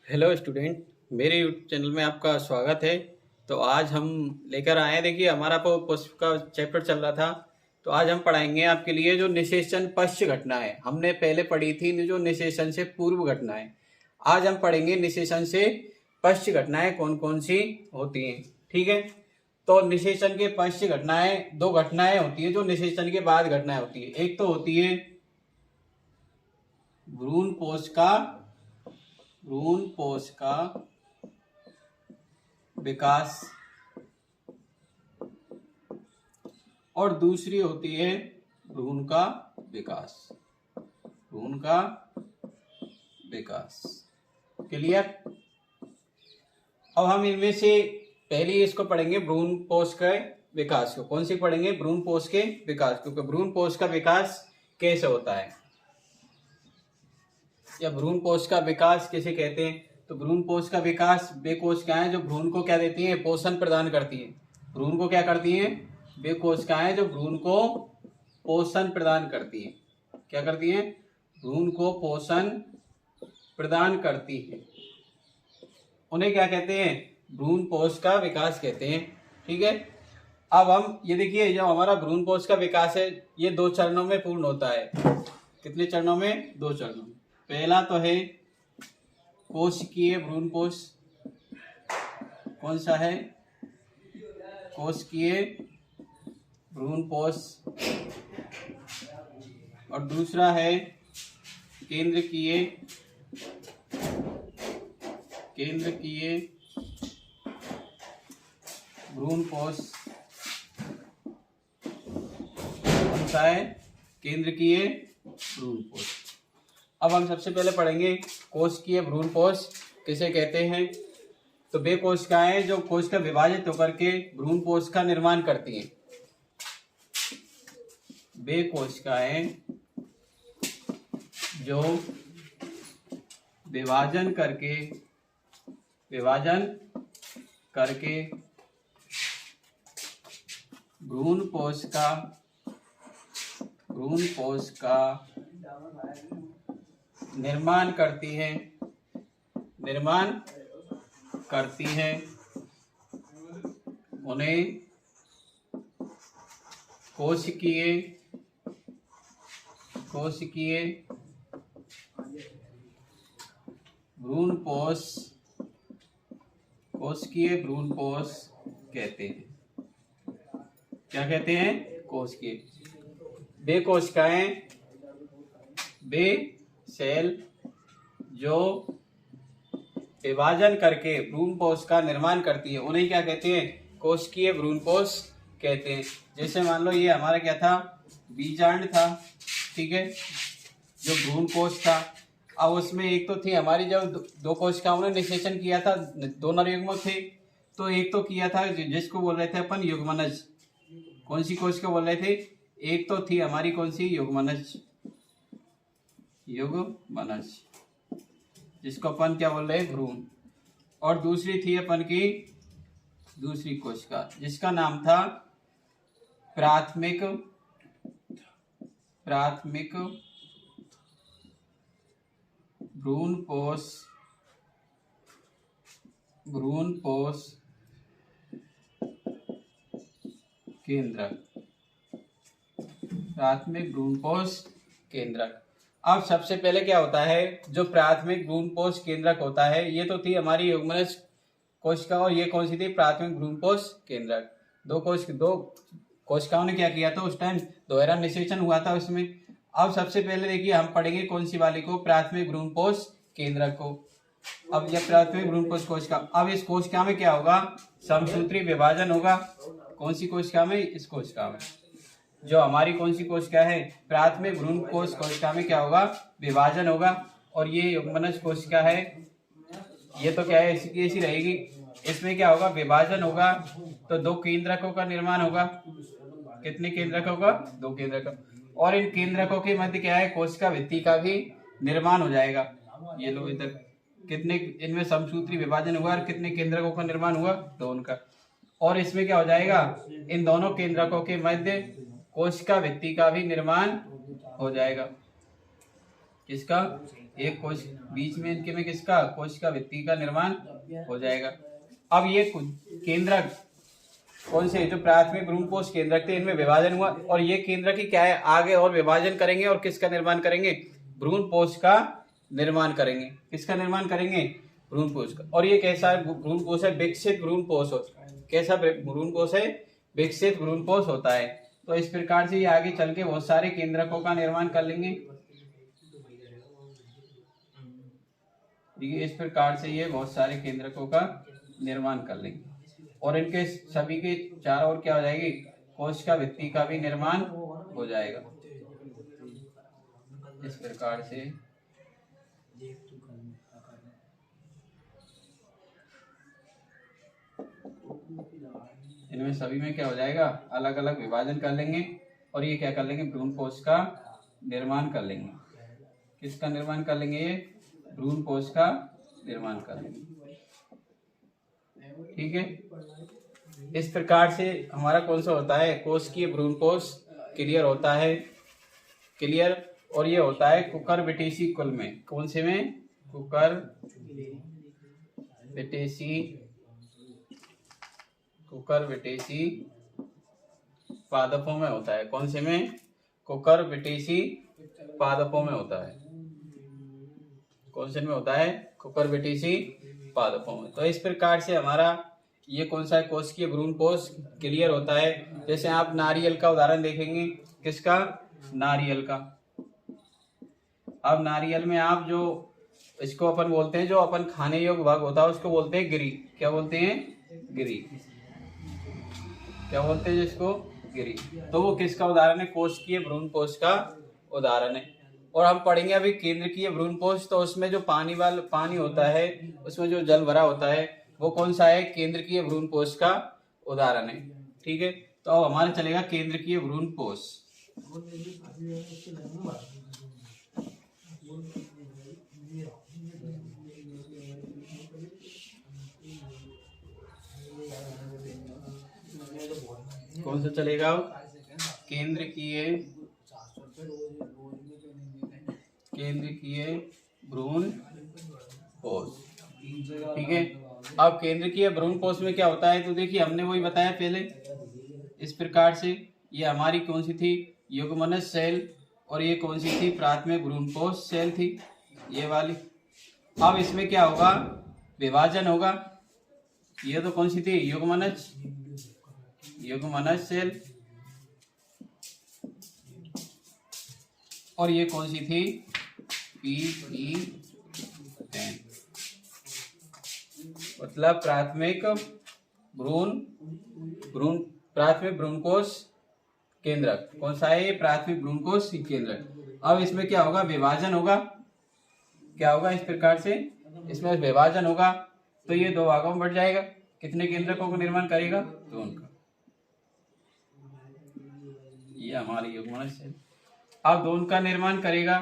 Hello student, मेरे YouTube channel में आपका स्वागत है। तो आज हम लेकर आए हैं, देखिए हमारा पुष्प का चैप्टर चल रहा था। तो आज हम पढ़ाएंगे आपके लिए जो निषेचन पश्च घटनाएं हमने पहले पढ़ी थी, जो निषेचन से पूर्व घटनाएं। आज हम पढ़ेंगे निषेचन से पश्च घटनाएं कौन कौन सी होती हैं। ठीक है, तो निषेचन के पश्च घटनाएं, दो घटनाएं होती है जो निषेचन के बाद घटनाएं होती है। एक तो होती है भ्रूण पोष का विकास और दूसरी होती है भ्रूण का विकास। क्लियर। अब हम इनमें से पहले इसको पढ़ेंगे, भ्रूण पोष के विकास को। कौन सी पढ़ेंगे? भ्रूण पोष के विकास, क्योंकि भ्रूण पोष का विकास कैसे होता है या भ्रूण कोश का विकास किसे कहते हैं? तो भ्रूण कोश का विकास, वे कोशिकाएं जो भ्रूण को क्या देती हैं? पोषण प्रदान करती हैं। भ्रूण को क्या करती हैं? वे कोशिकाएं जो भ्रूण को पोषण प्रदान करती हैं। क्या करती हैं? भ्रूण को पोषण प्रदान करती हैं। उन्हें क्या कहते हैं? भ्रूण कोश का विकास कहते हैं। ठीक है। अब हम ये देखिए, जो हमारा भ्रूण कोश का विकास है, ये 2 चरणों में पूर्ण होता है। कितने चरणों में? 2 चरणों में। पहला तो है कोशिकीय भ्रूण कोश। कौन सा है? कोशिकीय भ्रूण कोश। और दूसरा है केंद्रकीय भ्रूण कोश। कौन सा है? केंद्रकीय भ्रूण कोश। अब हम सबसे पहले पढ़ेंगे कोशिकीय भ्रूण कोश किसे कहते हैं। तो वे कोशिकाएं जो कोशिका विभाजित होकर के भ्रूण कोश का निर्माण करती हैं। वे कोशिकाएं जो विभाजन करके भ्रूण कोश का निर्माण करती है, उन्हें कोशिकीय भ्रूण कोश कहते हैं। क्या कहते हैं? कोशिकीय। वे कोशिकाएं, वे सेल जो विभाजन करके भ्रूण कोश का निर्माण करती है, उन्हें क्या कहते हैं? कोशिकीय भ्रूण कोश कहते हैं। जैसे मान लो ये हमारा क्या था? बीजांड था। ठीक है, जो भ्रूण कोश था। अब उसमें एक तो थी हमारी, जब 2 कोशिकाओं ने निषेचन किया था, 2 नरयुग्मक थे। तो एक तो किया था जिसको बोल रहे थे अपन युग्मनज। कौन सी कोशिका बोल रहे थे? एक तो थी हमारी कौन सी? युग्मनज, जिसको अपन क्या बोल रहे हैं? भ्रूण। और दूसरी थी अपन की दूसरी कोशिका, जिसका नाम था प्राथमिक भ्रूण कोश केंद्रक। प्राथमिक भ्रूण कोश केंद्रक। अब सबसे पहले क्या होता है? जो प्राथमिक भ्रूण कोश केंद्रक होता है, ये तो थी हमारी युग्मनज कोशिका, और ये कौन सी थी? प्राथमिक भ्रूण कोश केंद्रक। दो कोशिकाओं ने क्या किया था उस टाइम? दोहरा निषेचन हुआ था उसमें। अब सबसे पहले देखिए हम पढ़ेंगे कौन सी वाली को? प्राथमिक भ्रूण कोश केंद्रक को। अब यह प्राथमिक भ्रूण कोश कोशिका, अब इस कोशिका में क्या होगा? समसूत्री विभाजन होगा। कौन सी कोशिका में? इस कोशिका में, जो हमारी कौन सी कोशिका है? प्राथमिक भ्रूण कोश कोशिका में क्या होगा? विभाजन होगा। और ये युग्मनज कोशिका है, ये तो क्या है? इसकी ऐसी रहेगी। इसमें क्या होगा? विभाजन होगा, तो 2 केंद्रकों का निर्माण होगा। कितने केंद्रक होगा? 2 केंद्रक। और इन केंद्रकों के मध्य क्या है? कोशिका भित्ति का भी निर्माण हो जाएगा। ये लो इधर, कितने इनमें समसूत्री विभाजन हुआ और कितने केंद्रकों का निर्माण हुआ? 2 का। और इसमें क्या हो जाएगा? इन दोनों केंद्रकों के मध्य कोशिका भित्ति का भी निर्माण हो जाएगा। किसका, एक कोश, बीच में इनके में किसका, कोशिका भित्ति का निर्माण हो जाएगा। अब ये केंद्रक कौन से, जो प्राथमिक भ्रूणपोष केंद्रक थे, इनमें विभाजन हुआ और ये केंद्रक ही क्या है, आगे और विभाजन करेंगे और किसका निर्माण करेंगे, भ्रूणपोष का निर्माण करेंगे। किसका निर्माण करेंगे, भ्रूणपोष का। और ये कैसा भ्रूणपोष है, विकसित भ्रूणपोष होता है। कैसा भ्रूणपोष है, विकसित भ्रूणपोष होता है। तो इस प्रकार से ये आगे चल के बहुत सारे केंद्रकों का निर्माण कर लेंगे। इस प्रकार से ये बहुत सारे केंद्रकों का निर्माण कर लेंगे और इनके सभी के चारों ओर क्या हो जाएगी, कोशिका भित्ति का भी निर्माण हो जाएगा। इस प्रकार से इनमें सभी में क्या हो जाएगा, अलग अलग विभाजन कर लेंगे और ये क्या कर लेंगे, भ्रूणपोष का निर्माण कर लेंगे। किसका निर्माण कर लेंगे, ये भ्रूणपोष का निर्माण कर लेंगे। ठीक है। इस प्रकार से हमारा कौन सा होता है, कोशिकीय भ्रूणपोष क्लियर होता है, क्लियर। और ये होता है कुकुरबिटेसी कुल में। कौन से में, कुकुरबिटेसी पादपों में होता है। कौन से में, कुकुरबिटेसी पादपों में होता है। कौन से में होता है, कुकुरबिटेसी पादपों में। तो इस प्रकार से हमारा ये कौन सा है, कोशिकीय भ्रूणपोष क्लियर होता है। जैसे आप नारियल का उदाहरण देखेंगे, किसका, नारियल का। अब नारियल में आप जो इसको अपन बोलते हैं, जो अपन खाने योग्य भाग होता है उसको बोलते हैं गिरी। क्या बोलते हैं, गिरी। क्या बोलते हैं जिसको, गिरी। तो वो किसका उदाहरण है, कोशिकीय भ्रूणपोष का उदाहरण है। और हम पढ़ेंगे अभी केंद्रकीय भ्रूणपोष, तो उसमें जो पानी होता है, उसमें जो जल भरा होता है, वो कौन सा है, केंद्रकीय भ्रूणपोष का उदाहरण है। ठीक है। तो अब हमारा चलेगा केंद्रकीय भ्रूणपोष। कौन सा चलेगा, केंद्रकीय भ्रूणपोष। ठीक है। अब केंद्रकीय भ्रूणपोष में क्या होता है, तो देखिए हमने वही बताया पहले। इस प्रकार से ये हमारी कौन सी थी, युग्मनज सेल, और ये कौन सी थी, प्राथमिक भ्रूणपोष सेल थी, ये वाली। अब इसमें क्या होगा, विभाजन होगा। ये तो कौन सी थी, युग्मनज सेल, और ये कौन सी थी, PE10, मतलब प्राथमिक भ्रूणकोष केंद्रक। कौन सा है, प्राथमिक भ्रूणकोष केंद्रक। अब इसमें क्या होगा, विभाजन होगा। क्या होगा, इस प्रकार से इसमें विभाजन होगा, तो ये दो भागों में बढ़ जाएगा। कितने केंद्रकों का निर्माण करेगा, तो उनका, ये हमारी युग्मनज सेल। अब दोनों का निर्माण करेगा।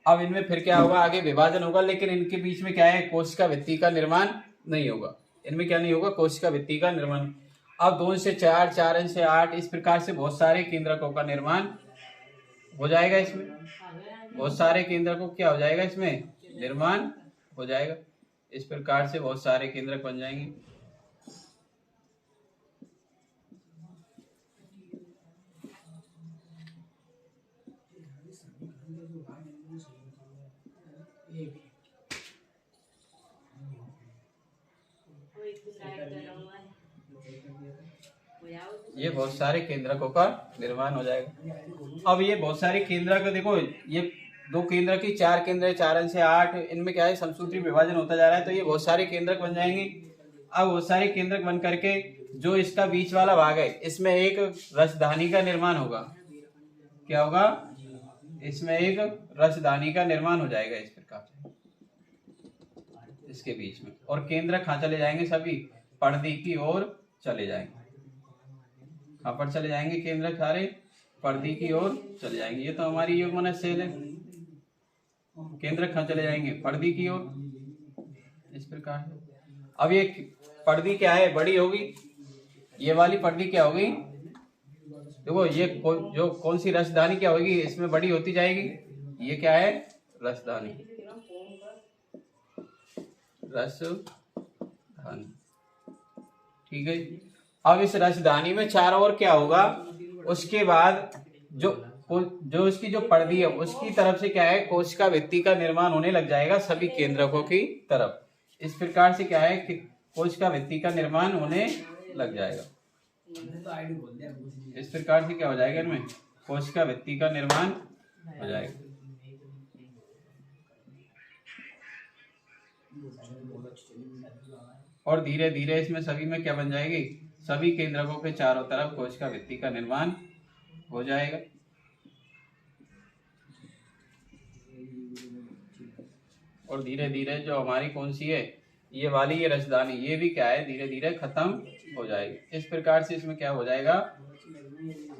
अब इनमें फिर क्या होगा, आगे विभाजन होगा, लेकिन इनके बीच में क्या है, कोशिका भित्ति का निर्माण नहीं होगा। इनमें क्या नहीं होगा, कोशिका भित्ति का निर्माण। अब 2 से 4, 4 से 8, इस प्रकार से बहुत सारे केंद्रकों का निर्माण हो जाएगा। इसमें बहुत सारे केंद्रकों क्या हो जाएगा, इसमें निर्माण हो जाएगा। इस प्रकार से बहुत सारे केंद्रक बन जाएंगे। ये बहुत सारे केंद्रकों का निर्माण हो जाएगा। अब ये बहुत सारे केंद्रक, देखो ये 2 केंद्र की 4 केंद्र, 4 से 8, इनमें क्या है, समसूत्री विभाजन होता जा रहा है, तो ये बहुत सारे केंद्रक बन जाएंगे। अब बहुत सारे केंद्रक बन करके जो इसका बीच वाला भाग है, इसमें एक रसधानी का निर्माण होगा। क्या होगा, इसमें एक रसधानी का निर्माण हो जाएगा इस प्रकार से इसके बीच में। और केंद्रक कहाँ चले जाएंगे, सभी पर्दी की ओर चले जाएंगे। कहाँ पर चले जाएंगे, केंद्रक सारे पर्दी की ओर चले जाएंगे। ये तो हमारी युग्मनज सेल है। केंद्रक कहाँ चले जाएंगे, पर्दी की ओर, इस प्रकार से। अब ये पर्दी क्या है, बड़ी होगी। ये वाली पर्दी क्या होगी, देखो ये जो कौन सी रसधानी क्या होगी, इसमें बड़ी होती जाएगी। ये क्या है, रसधानी, रसधानी, ठीक है। अब इस रसधानी में चारों ओर क्या होगा, उसके बाद जो उसकी जो पर्दी है उसकी तरफ से क्या है, कोशिका भित्ति का निर्माण होने लग जाएगा सभी केंद्रकों की तरफ। इस प्रकार से क्या है कि कोशिका भित्ति का निर्माण होने लग जाएगा। इस प्रकार से क्या हो जाएगा, इनमें कोशिका भित्ति का निर्माण हो जाएगा। और धीरे धीरे इसमें सभी में क्या बन जाएगी, सभी केंद्रकों के चारों तरफ कोशिका भित्ति का निर्माण हो जाएगा। और धीरे धीरे जो हमारी कौन सी है, ये वाली ये रसदानी, ये भी क्या है धीरे धीरे खत्म हो जाएगी। इस प्रकार से इसमें क्या हो जाएगा,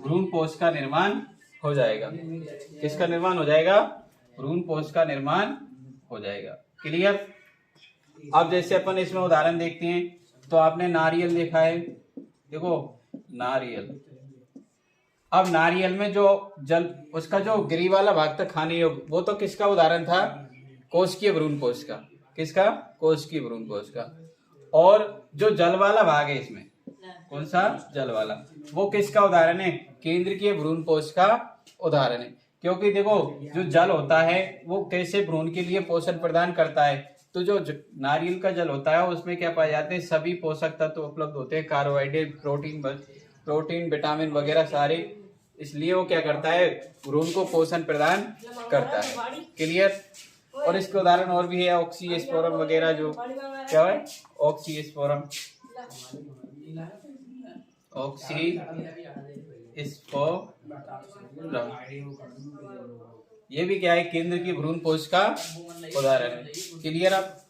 भ्रूणपोष का निर्माण हो जाएगा। किसका निर्माण हो जाएगा, भ्रूणपोष का निर्माण हो जाएगा। क्लियर। अब जैसे अपन इसमें उदाहरण देखते हैं, तो आपने नारियल देखा है, देखो नारियल। अब नारियल में जो जल, उसका जो गिरी वाला भाग था खाने योग्य, वो तो किसका उदाहरण था, कोशिकीय भ्रूणपोष का। किसका, कोशिकीय भ्रूणपोष का। और जो जल वाला भाग है इसमें, कौन सा, जल वाला, वो किसका उदाहरण है, केंद्रकीय भ्रूणपोष का उदाहरण है। क्योंकि देखो जो जल होता है वो कैसे भ्रूण के लिए पोषण प्रदान करता है, तो जो नारियल का जल होता है उसमें क्या पाए जाते हैं, सभी पोषक तत्व उपलब्ध होते हैं, कार्बोहाइड्रेट, प्रोटीन, विटामिन वगैरह सारे। इसलिए वो क्या करता है, भ्रूण को पोषण प्रदान करता है। क्लियर। और इसके उदाहरण और भी है, ऑक्सीस्पोरम वगैरह, जो क्या है, ऑक्सीस्पोरम, ये भी क्या है, केंद्र की भ्रूणपोष का उदाहरण है। क्लियर। आप